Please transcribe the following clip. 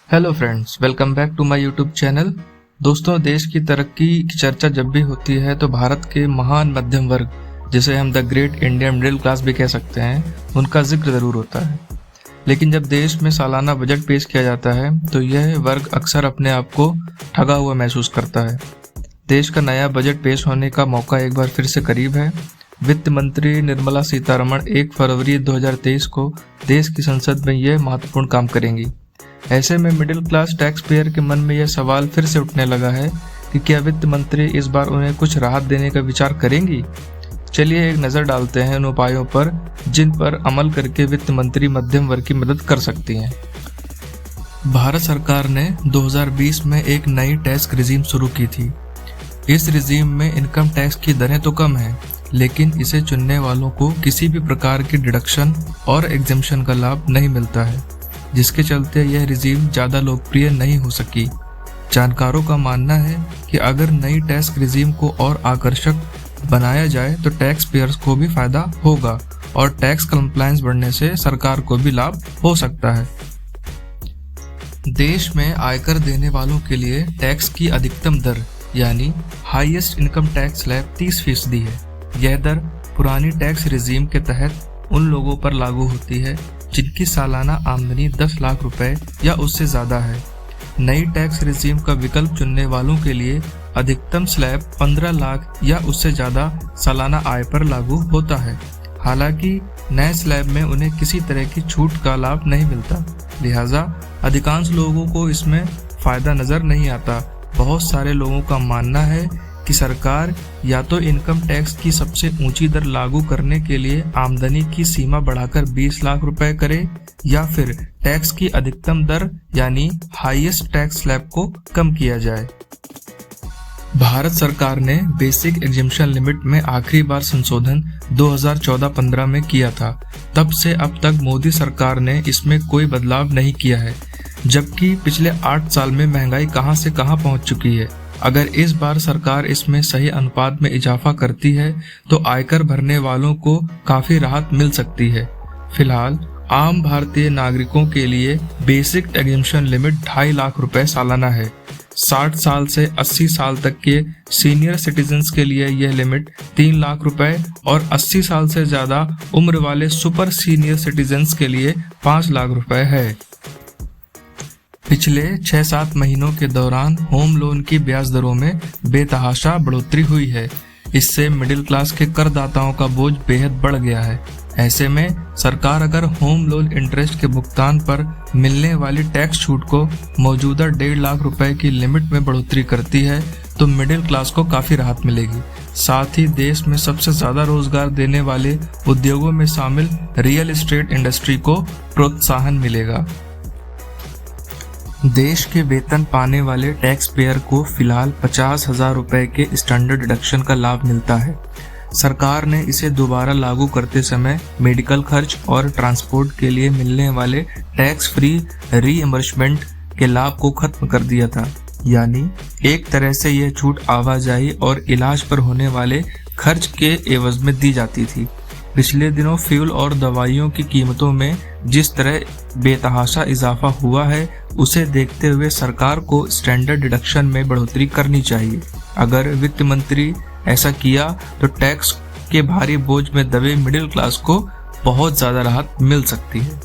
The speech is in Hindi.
Hello friends, welcome back to my YouTube channel. दोस्तों, देश की तरक्की की चर्चा जब भी होती है तो भारत के महान मध्यम वर्ग, जिसे हम the great Indian middle class भी कह सकते हैं, उनका जिक्र ज़रूर होता है। लेकिन जब देश में सालाना बजट पेश किया जाता है तो यह वर्ग अक्सर अपने आप को ठगा हुआ महसूस करता है। देश का नया बजट पेश होने का मौका एक बार फिर से करीब है। वित्त मंत्री निर्मला सीतारमण 1 फरवरी 2023 को देश की संसद में यह महत्वपूर्ण काम करेंगी। ऐसे में मिडिल क्लास टैक्स पेयर के मन में यह सवाल फिर से उठने लगा है कि क्या वित्त मंत्री इस बार उन्हें कुछ राहत देने का विचार करेंगी। चलिए एक नज़र डालते हैं उन उपायों पर जिन पर अमल करके वित्त मंत्री मध्यम वर्ग की मदद कर सकती हैं। भारत सरकार ने 2020 में एक नई टैक्स रिजीम शुरू की थी। इस रिजीम में इनकम टैक्स की दरें तो कम हैं, लेकिन इसे चुनने वालों को किसी भी प्रकार की डिडक्शन और एग्जेम्पशन का लाभ नहीं मिलता है, जिसके चलते यह रिजीम ज़्यादा लोकप्रिय नहीं हो सकी। जानकारों का मानना है कि अगर नई टैक्स रिजीम को और आकर्षक बनाया जाए तो टैक्स पेयर्स को भी फायदा होगा और टैक्स कंप्लायंस बढ़ने से सरकार को भी लाभ हो सकता है। देश में आयकर देने वालों के लिए टैक्स की अधिकतम दर यानी हाईएस्ट इनकम टैक्स स्लैब 30% है। यह दर पुरानी टैक्स रिजीम के तहत उन लोगों पर लागू होती है जिनकी सालाना आमदनी 10 लाख रुपए या उससे ज़्यादा है। नई टैक्स रिजीम का विकल्प चुनने वालों के लिए अधिकतम स्लैब 15 लाख या उससे ज़्यादा सालाना आय पर लागू होता है। हालांकि नए स्लैब में उन्हें किसी तरह की छूट का लाभ नहीं मिलता, लिहाजा अधिकांश लोगों को इसमें फ़ायदा नज़र नहीं आता। बहुत सारे लोगों का मानना है कि सरकार या तो इनकम टैक्स की सबसे ऊंची दर लागू करने के लिए आमदनी की सीमा बढ़ाकर 20 लाख रुपए करे या फिर टैक्स की अधिकतम दर यानी हाईएस्ट टैक्स स्लैब को कम किया जाए। भारत सरकार ने बेसिक एग्जेम्पशन लिमिट में आखिरी बार संशोधन 2014-15 में किया था। तब से अब तक मोदी सरकार ने इसमें कोई बदलाव नहीं किया है, जबकि पिछले 8 साल में महंगाई कहां से कहां पहुंच चुकी है। अगर इस बार सरकार इसमें सही अनुपात में इजाफा करती है तो आयकर भरने वालों को काफी राहत मिल सकती है। फिलहाल आम भारतीय नागरिकों के लिए बेसिक एग्जेम्पशन लिमिट 2.5 लाख रुपए सालाना है। 60 साल से 80 साल तक के सीनियर सिटीजन्स के लिए यह लिमिट 3 लाख रुपए और 80 साल से ज्यादा उम्र वाले सुपर सीनियर सिटीजन्स के लिए 5 लाख रुपए है। पिछले 6-7 महीनों के दौरान होम लोन की ब्याज दरों में बेतहाशा बढ़ोतरी हुई है। इससे मिडिल क्लास के करदाताओं का बोझ बेहद बढ़ गया है। ऐसे में सरकार अगर होम लोन इंटरेस्ट के भुगतान पर मिलने वाली टैक्स छूट को मौजूदा 1.5 लाख रुपए की लिमिट में बढ़ोतरी करती है तो मिडिल क्लास को काफ़ी राहत मिलेगी। साथ ही देश में सबसे ज़्यादा रोजगार देने वाले उद्योगों में शामिल रियल एस्टेट इंडस्ट्री को प्रोत्साहन मिलेगा। देश के वेतन पाने वाले टैक्स पेयर को फिलहाल 50,000 रुपए के स्टैंडर्ड डिडक्शन का लाभ मिलता है। सरकार ने इसे दोबारा लागू करते समय मेडिकल खर्च और ट्रांसपोर्ट के लिए मिलने वाले टैक्स फ्री रीइंबर्समेंट के लाभ को खत्म कर दिया था। यानी एक तरह से यह छूट आवाजाही और इलाज पर होने वाले खर्च के एवज में दी जाती थी। पिछले दिनों फ्यूल और दवाइयों की कीमतों में जिस तरह बेतहाशा इजाफा हुआ है, उसे देखते हुए सरकार को स्टैंडर्ड डिडक्शन में बढ़ोतरी करनी चाहिए। अगर वित्त मंत्री ऐसा किया तो टैक्स के भारी बोझ में दबे मिडिल क्लास को बहुत ज़्यादा राहत मिल सकती है।